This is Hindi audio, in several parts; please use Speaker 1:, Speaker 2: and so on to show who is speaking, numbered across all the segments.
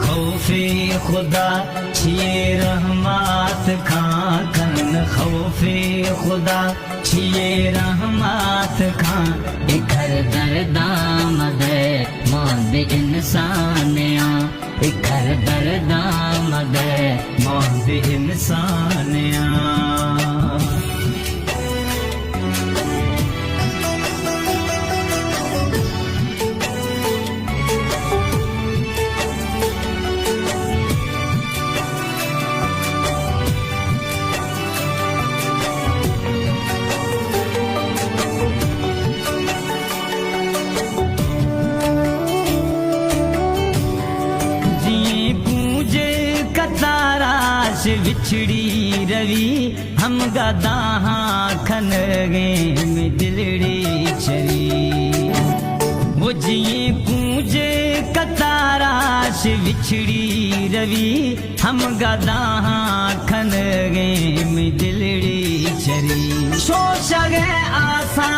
Speaker 1: खौफे खुदा छिए रहमत खां खन खौफे खुदा छिए रहमत खां इखर दरदामद मौद इंसानिया इखर दरदामद मौद इंसानिया विछड़ी रवि हम गदाहा खन गे में दिलड़ी चरी वो जिए पूजे कताराश विछड़ी रवि हम गदाहा खन गे में दिलड़ी चरी शोश गे आसा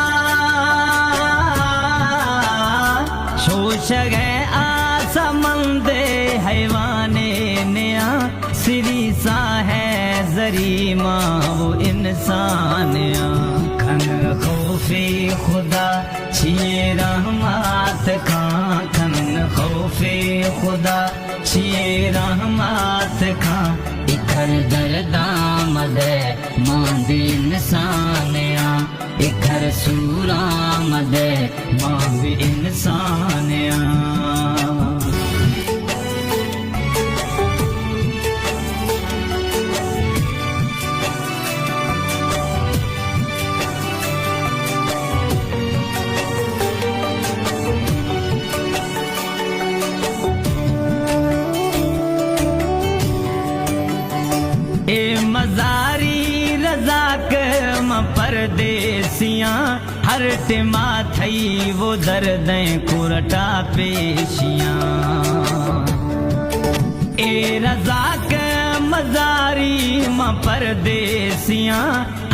Speaker 1: शोश गे आसा मंदे हैवाने नया सिरी सा है जरी माँ वो इंसान खन खौफे खुदा छिए रहमत खां खन खौफे खुदा छिए रहमत खां इखर दरदामद मौद इंसान इखर सूरामद मौद इंसान मजारी रजाक म परदेसियां हर टिमा थई वो दर्दें कुरटा पेशियां ए रजाक मजारी म परदेसियां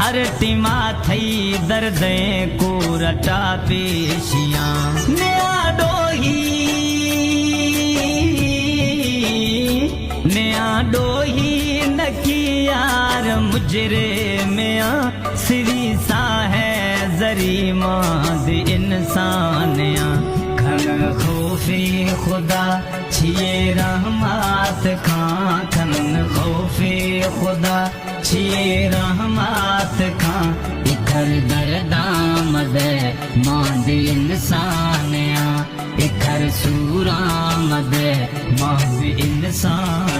Speaker 1: हर टिमा थई दर्दें कुरटा पेशियां नया डोही यार मुजरे में सिरी सा है जरी मौद इंसानिया खन खौफे खुदा छिए रहमत खां खन खौफे खुदा छिए रहमत खां इखर दरदामद मौद इंसानिया इखर सूरामद मौद इंसान